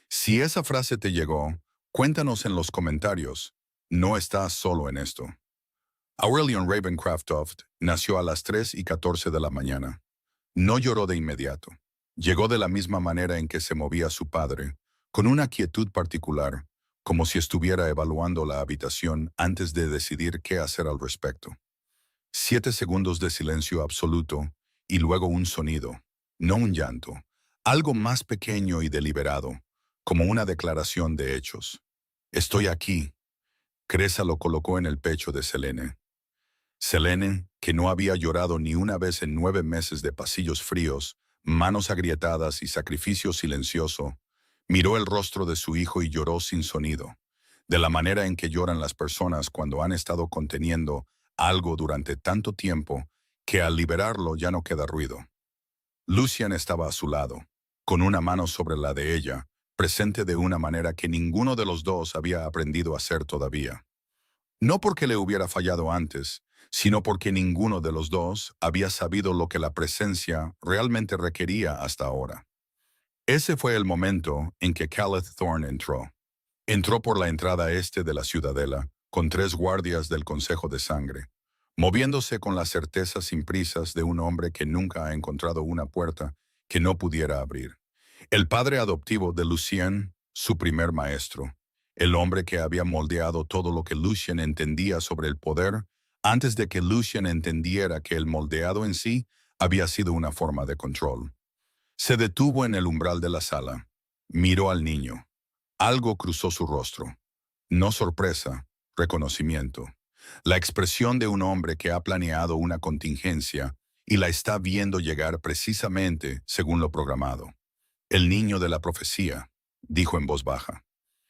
Si esa frase te llegó, cuéntanos en los comentarios. No estás solo en esto. Aurelian Ravencroft nació a las 3:14 de la mañana. No lloró de inmediato. Llegó de la misma manera en que se movía su padre, con una quietud particular, como si estuviera evaluando la habitación antes de decidir qué hacer al respecto. 7 segundos de silencio absoluto y luego un sonido, no un llanto, algo más pequeño y deliberado, como una declaración de hechos. Estoy aquí. Cresa lo colocó en el pecho de Selene. Selene, que no había llorado ni una vez en 9 meses de pasillos fríos, manos agrietadas y sacrificio silencioso, miró el rostro de su hijo y lloró sin sonido, de la manera en que lloran las personas cuando han estado conteniendo algo durante tanto tiempo que al liberarlo ya no queda ruido. Lucian estaba a su lado, con una mano sobre la de ella, presente de una manera que ninguno de los dos había aprendido a hacer todavía. No porque le hubiera fallado antes, sino porque ninguno de los dos había sabido lo que la presencia realmente requería hasta ahora. Ese fue el momento en que Caleth Thorne entró. Entró por la entrada este de la ciudadela, con 3 guardias del Consejo de Sangre, moviéndose con la certeza sin prisas de un hombre que nunca ha encontrado una puerta que no pudiera abrir. El padre adoptivo de Lucien, su primer maestro, el hombre que había moldeado todo lo que Lucien entendía sobre el poder, antes de que Lucien entendiera que el moldeado en sí había sido una forma de control. Se detuvo en el umbral de la sala, miró al niño. Algo cruzó su rostro. No sorpresa, reconocimiento. La expresión de un hombre que ha planeado una contingencia y la está viendo llegar precisamente según lo programado. El niño de la profecía, dijo en voz baja.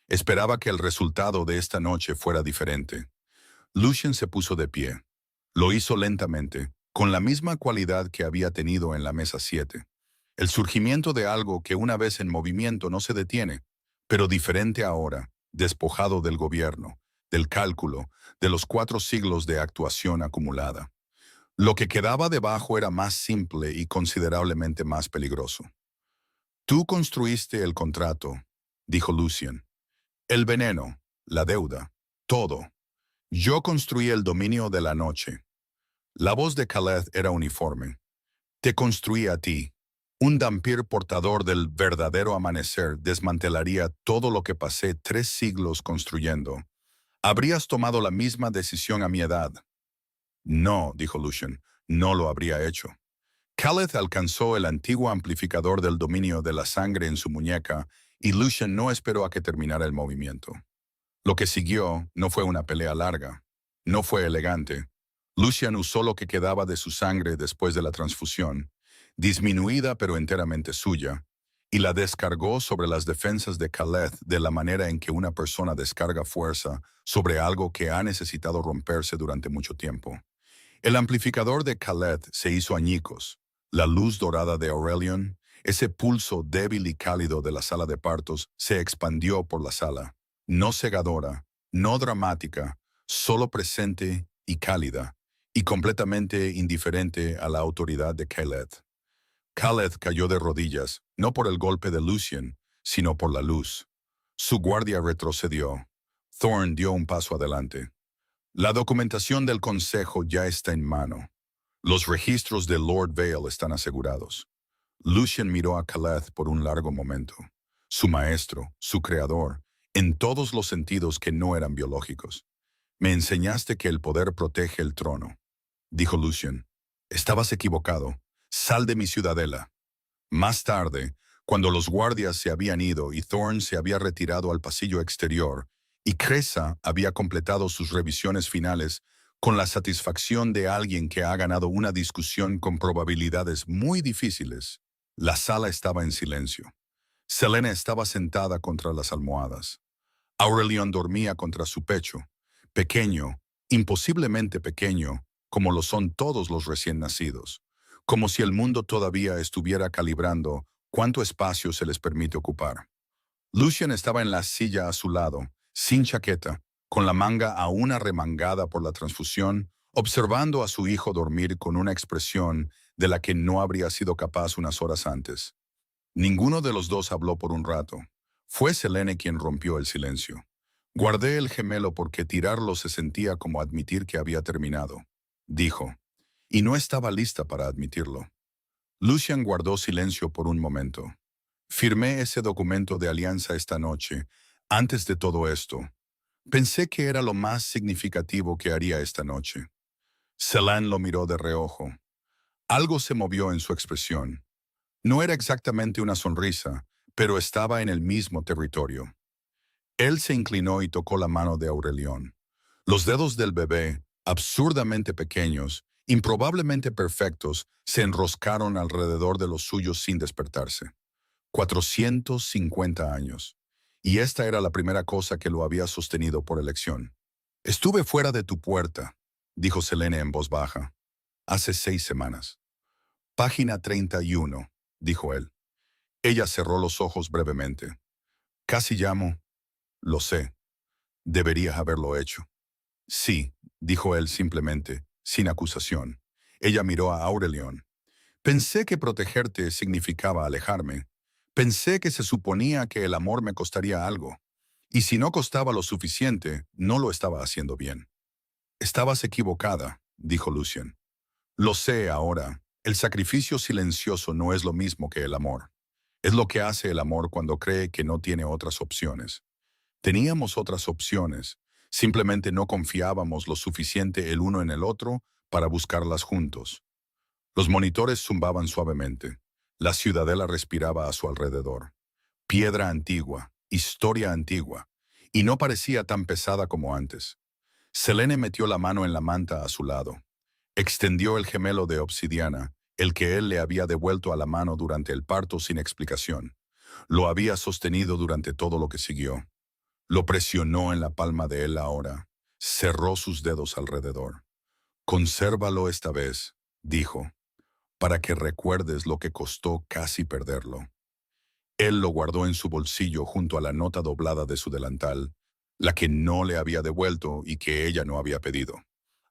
Esperaba que el resultado de esta noche fuera diferente. Lucien se puso de pie. Lo hizo lentamente, con la misma cualidad que había tenido en la mesa 7. El surgimiento de algo que una vez en movimiento no se detiene, pero diferente ahora, despojado del gobierno, del cálculo, de los 4 siglos de actuación acumulada. Lo que quedaba debajo era más simple y considerablemente más peligroso. Tú construiste el contrato, dijo Lucien. El veneno, la deuda, todo. Yo construí el dominio de la noche. La voz de Caleth era uniforme. Te construí a ti. Un Dhampir portador del verdadero amanecer desmantelaría todo lo que pasé 3 siglos construyendo. Habrías tomado la misma decisión a mi edad. No, dijo Lucien, no lo habría hecho. Caleth alcanzó el antiguo amplificador del dominio de la sangre en su muñeca y Lucien no esperó a que terminara el movimiento. Lo que siguió no fue una pelea larga. No fue elegante. Lucien usó lo que quedaba de su sangre después de la transfusión, disminuida pero enteramente suya, y la descargó sobre las defensas de Caleth de la manera en que una persona descarga fuerza sobre algo que ha necesitado romperse durante mucho tiempo. El amplificador de Caleth se hizo añicos. La luz dorada de Aurelion, ese pulso débil y cálido de la sala de partos, se expandió por la sala. No cegadora, no dramática, solo presente y cálida, y completamente indiferente a la autoridad de Caleth. Caleth cayó de rodillas, no por el golpe de Lucien, sino por la luz. Su guardia retrocedió. Thorne dio un paso adelante. La documentación del Consejo ya está en mano. Los registros de Lord Vale están asegurados. Lucien miró a Caleth por un largo momento. Su maestro, su creador, en todos los sentidos que no eran biológicos. Me enseñaste que el poder protege el trono, dijo Lucien. Estabas equivocado. Sal de mi ciudadela. Más tarde, cuando los guardias se habían ido y Thorne se había retirado al pasillo exterior, y Cresa había completado sus revisiones finales con la satisfacción de alguien que ha ganado una discusión con probabilidades muy difíciles, la sala estaba en silencio. Selene estaba sentada contra las almohadas. Aurelion dormía contra su pecho, pequeño, imposiblemente pequeño, como lo son todos los recién nacidos, como si el mundo todavía estuviera calibrando cuánto espacio se les permite ocupar. Lucien estaba en la silla a su lado, sin chaqueta, con la manga aún arremangada por la transfusión, observando a su hijo dormir con una expresión de la que no habría sido capaz unas horas antes. Ninguno de los dos habló por un rato. Fue Selene quien rompió el silencio. Guardé el gemelo porque tirarlo se sentía como admitir que había terminado, dijo, y no estaba lista para admitirlo. Lucien guardó silencio por un momento. Firmé ese documento de alianza esta noche, antes de todo esto. Pensé que era lo más significativo que haría esta noche. Selene lo miró de reojo. Algo se movió en su expresión. No era exactamente una sonrisa, pero estaba en el mismo territorio. Él se inclinó y tocó la mano de Aurelion. Los dedos del bebé, absurdamente pequeños, improbablemente perfectos, se enroscaron alrededor de los suyos sin despertarse. 450 años. Y esta era la primera cosa que lo había sostenido por elección. Estuve fuera de tu puerta, dijo Selene en voz baja, hace 6 semanas. Página 31, dijo él. Ella cerró los ojos brevemente. Casi llamo. Lo sé. Deberías haberlo hecho. Sí, dijo él simplemente, sin acusación. Ella miró a Aurelion. Pensé que protegerte significaba alejarme. Pensé que se suponía que el amor me costaría algo. Y si no costaba lo suficiente, no lo estaba haciendo bien. Estabas equivocada, dijo Lucien. Lo sé ahora. El sacrificio silencioso no es lo mismo que el amor. Es lo que hace el amor cuando cree que no tiene otras opciones. Teníamos otras opciones. Simplemente no confiábamos lo suficiente el uno en el otro para buscarlas juntos. Los monitores zumbaban suavemente. La ciudadela respiraba a su alrededor. Piedra antigua, historia antigua, y no parecía tan pesada como antes. Selene metió la mano en la manta a su lado. Extendió el gemelo de obsidiana, el que él le había devuelto a la mano durante el parto sin explicación. Lo había sostenido durante todo lo que siguió. Lo presionó en la palma de él ahora. Cerró sus dedos alrededor. Consérvalo esta vez, dijo, para que recuerdes lo que costó casi perderlo. Él lo guardó en su bolsillo junto a la nota doblada de su delantal, la que no le había devuelto y que ella no había pedido.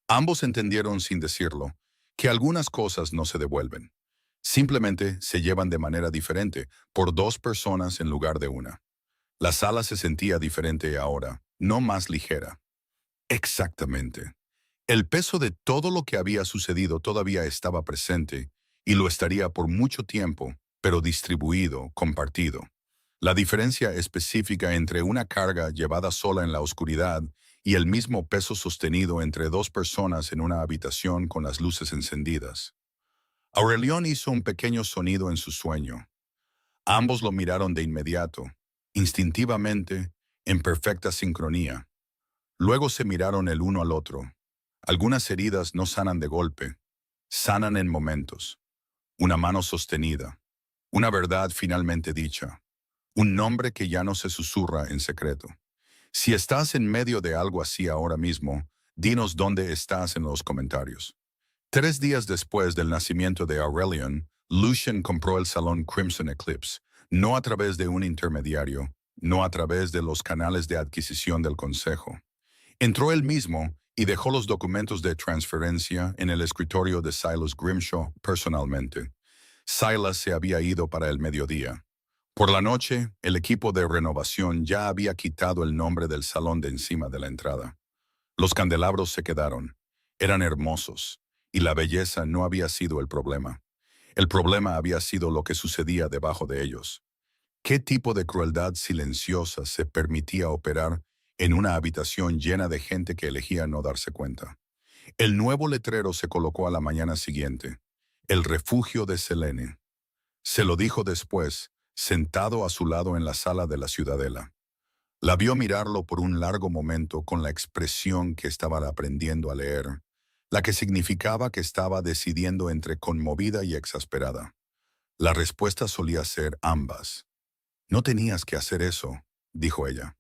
Ambos entendieron sin decirlo que algunas cosas no se devuelven. Simplemente se llevan de manera diferente por 2 personas en lugar de una. La sala se sentía diferente ahora, no más ligera. Exactamente. El peso de todo lo que había sucedido todavía estaba presente y lo estaría por mucho tiempo, pero distribuido, compartido. La diferencia específica entre una carga llevada sola en la oscuridad y el mismo peso sostenido entre 2 personas en una habitación con las luces encendidas. Aurelión hizo un pequeño sonido en su sueño. Ambos lo miraron de inmediato, instintivamente, en perfecta sincronía. Luego se miraron el uno al otro. Algunas heridas no sanan de golpe, sanan en momentos. Una mano sostenida, una verdad finalmente dicha, un nombre que ya no se susurra en secreto. Si estás en medio de algo así ahora mismo, dinos dónde estás en los comentarios. 3 días después del nacimiento de Aurelion, Lucien compró el salón Crimson Eclipse, no a través de un intermediario, no a través de los canales de adquisición del consejo. Entró él mismo y dejó los documentos de transferencia en el escritorio de Silas Grimshaw personalmente. Silas se había ido para el mediodía. Por la noche, el equipo de renovación ya había quitado el nombre del salón de encima de la entrada. Los candelabros se quedaron. Eran hermosos, y la belleza no había sido el problema. El problema había sido lo que sucedía debajo de ellos. ¿Qué tipo de crueldad silenciosa se permitía operar en una habitación llena de gente que elegía no darse cuenta? El nuevo letrero se colocó a la mañana siguiente. El refugio de Selene. Se lo dijo después, sentado a su lado en la sala de la ciudadela. La vio mirarlo por un largo momento con la expresión que estaba aprendiendo a leer, la que significaba que estaba decidiendo entre conmovida y exasperada. La respuesta solía ser ambas. No tenías que hacer eso, dijo ella.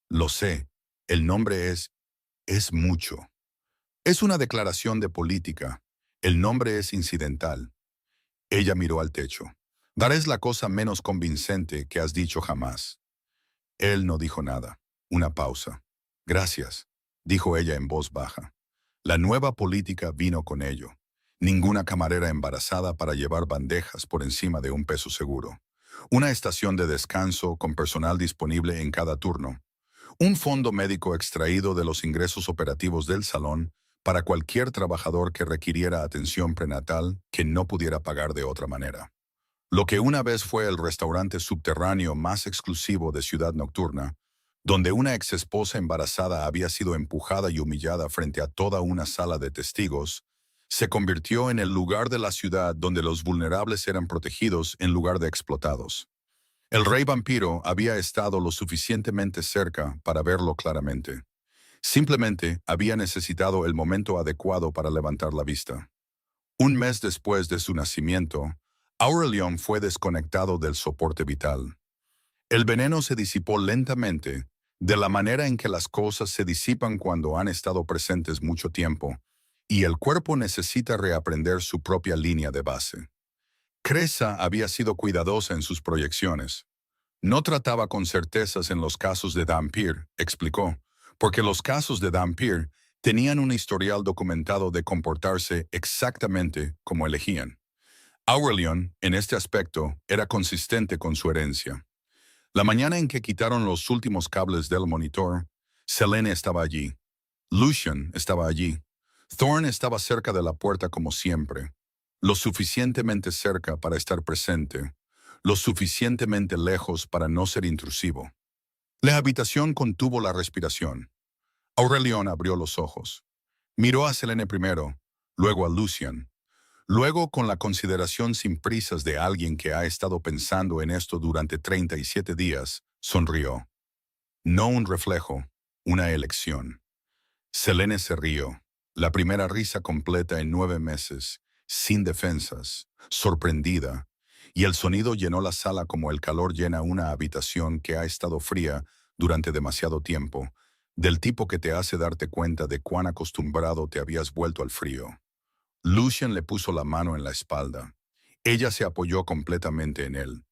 Lo sé, el nombre es mucho. Es una declaración de política. El nombre es incidental. Ella miró al techo. Dar es la cosa menos convincente que has dicho jamás. Él no dijo nada. Una pausa. Gracias, dijo ella en voz baja. La nueva política vino con ello. Ninguna camarera embarazada para llevar bandejas por encima de un peso seguro. Una estación de descanso con personal disponible en cada turno. Un fondo médico extraído de los ingresos operativos del salón para cualquier trabajador que requiriera atención prenatal que no pudiera pagar de otra manera. Lo que una vez fue el restaurante subterráneo más exclusivo de Ciudad Nocturna, donde una exesposa embarazada había sido empujada y humillada frente a toda una sala de testigos, se convirtió en el lugar de la ciudad donde los vulnerables eran protegidos en lugar de explotados. El rey vampiro había estado lo suficientemente cerca para verlo claramente. Simplemente había necesitado el momento adecuado para levantar la vista. Un mes después de su nacimiento, Aurelion fue desconectado del soporte vital. El veneno se disipó lentamente, de la manera en que las cosas se disipan cuando han estado presentes mucho tiempo, y el cuerpo necesita reaprender su propia línea de base. Cresa había sido cuidadosa en sus proyecciones. No trataba con certezas en los casos de Dhampir, explicó, porque los casos de Dhampir tenían un historial documentado de comportarse exactamente como elegían. Aurelion, en este aspecto, era consistente con su herencia. La mañana en que quitaron los últimos cables del monitor, Selene estaba allí. Lucian estaba allí. Thorne estaba cerca de la puerta como siempre, lo suficientemente cerca para estar presente, lo suficientemente lejos para no ser intrusivo. La habitación contuvo la respiración. Aurelion abrió los ojos. Miró a Selene primero, luego a Lucian. Luego, con la consideración sin prisas de alguien que ha estado pensando en esto durante 37 días, sonrió. No un reflejo, una elección. Selene se rió, la primera risa completa en 9 meses, sin defensas, sorprendida, y el sonido llenó la sala como el calor llena una habitación que ha estado fría durante demasiado tiempo, del tipo que te hace darte cuenta de cuán acostumbrado te habías vuelto al frío. Lucian le puso la mano en la espalda. Ella se apoyó completamente en él,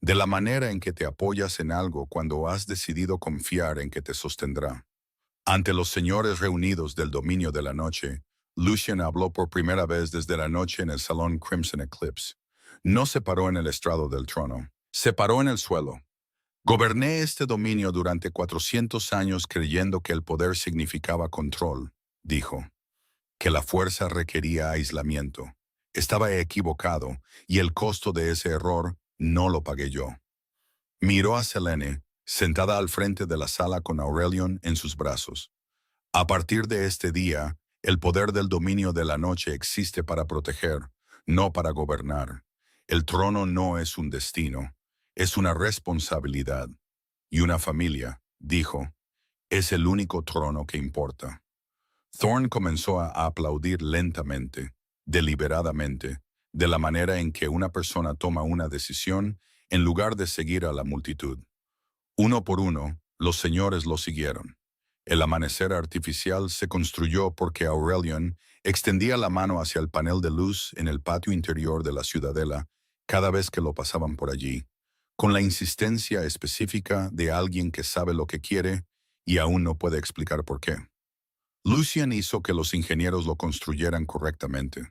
de la manera en que te apoyas en algo cuando has decidido confiar en que te sostendrá. Ante los señores reunidos del dominio de la noche, Lucian habló por primera vez desde la noche en el salón Crimson Eclipse. No se paró en el estrado del trono, se paró en el suelo. Goberné este dominio durante 400 años creyendo que el poder significaba control, dijo, que la fuerza requería aislamiento. Estaba equivocado, y el costo de ese error no lo pagué yo. Miró a Selene, sentada al frente de la sala con Aurelion en sus brazos. A partir de este día, el poder del dominio de la noche existe para proteger, no para gobernar. El trono no es un destino, es una responsabilidad. Y una familia, dijo, es el único trono que importa. Thorne comenzó a aplaudir lentamente, deliberadamente, de la manera en que una persona toma una decisión en lugar de seguir a la multitud. Uno por uno, los señores lo siguieron. El amanecer artificial se construyó porque Aurelion extendía la mano hacia el panel de luz en el patio interior de la ciudadela cada vez que lo pasaban por allí, con la insistencia específica de alguien que sabe lo que quiere y aún no puede explicar por qué. Lucian hizo que los ingenieros lo construyeran correctamente.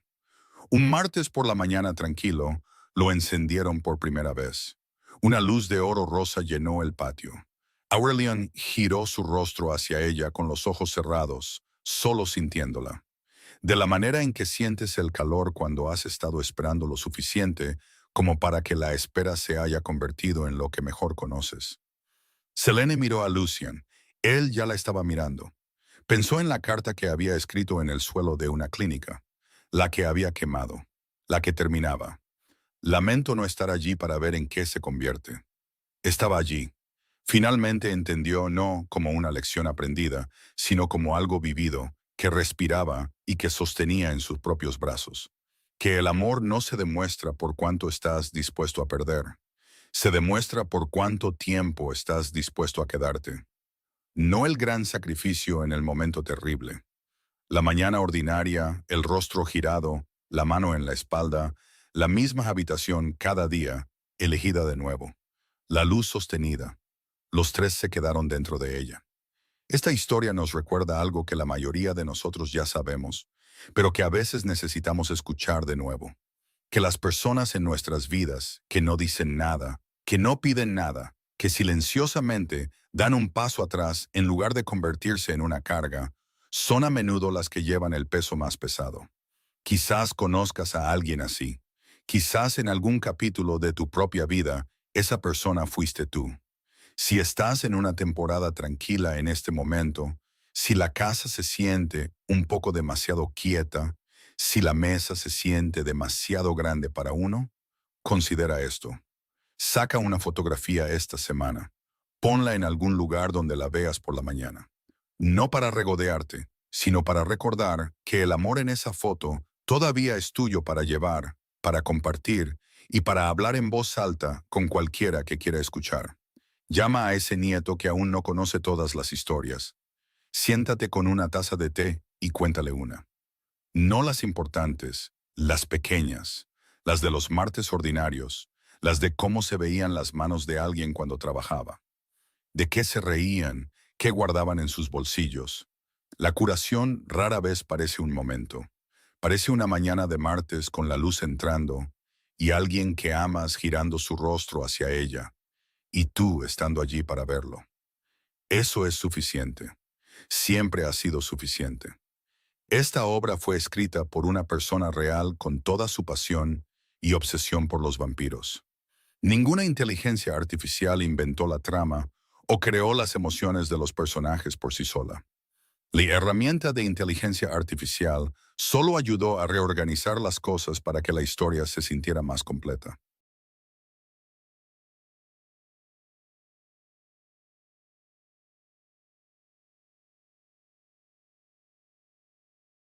Un martes por la mañana tranquilo, lo encendieron por primera vez. Una luz de oro rosa llenó el patio. Aurelion giró su rostro hacia ella con los ojos cerrados, solo sintiéndola. De la manera en que sientes el calor cuando has estado esperando lo suficiente como para que la espera se haya convertido en lo que mejor conoces. Selene miró a Lucian. Él ya la estaba mirando. Pensó en la carta que había escrito en el suelo de una clínica, la que había quemado, la que terminaba. Lamento no estar allí para ver en qué se convierte. Estaba allí. Finalmente entendió no como una lección aprendida, sino como algo vivido, que respiraba y que sostenía en sus propios brazos. Que el amor no se demuestra por cuánto estás dispuesto a perder. Se demuestra por cuánto tiempo estás dispuesto a quedarte. No el gran sacrificio en el momento terrible. La mañana ordinaria, el rostro girado, la mano en la espalda, la misma habitación cada día, elegida de nuevo. La luz sostenida. Los tres se quedaron dentro de ella. Esta historia nos recuerda algo que la mayoría de nosotros ya sabemos, pero que a veces necesitamos escuchar de nuevo. Que las personas en nuestras vidas que no dicen nada, que no piden nada, que silenciosamente dan un paso atrás en lugar de convertirse en una carga, son a menudo las que llevan el peso más pesado. Quizás conozcas a alguien así. Quizás en algún capítulo de tu propia vida, esa persona fuiste tú. Si estás en una temporada tranquila en este momento, si la casa se siente un poco demasiado quieta, si la mesa se siente demasiado grande para uno, considera esto. Saca una fotografía esta semana. Ponla en algún lugar donde la veas por la mañana. No para regodearte, sino para recordar que el amor en esa foto Todavía es tuyo para llevar, para compartir y para hablar en voz alta con cualquiera que quiera escuchar. Llama a ese nieto que aún no conoce todas las historias. Siéntate con una taza de té y cuéntale una. No las importantes, las pequeñas, las de los martes ordinarios, las de cómo se veían las manos de alguien cuando trabajaba, de qué se reían, qué guardaban en sus bolsillos. La curación rara vez parece un momento. Parece una mañana de martes con la luz entrando y alguien que amas girando su rostro hacia ella y tú estando allí para verlo. Eso es suficiente. Siempre ha sido suficiente. Esta obra fue escrita por una persona real con toda su pasión y obsesión por los vampiros. Ninguna inteligencia artificial inventó la trama o creó las emociones de los personajes por sí sola. La herramienta de inteligencia artificial solo ayudó a reorganizar las cosas para que la historia se sintiera más completa.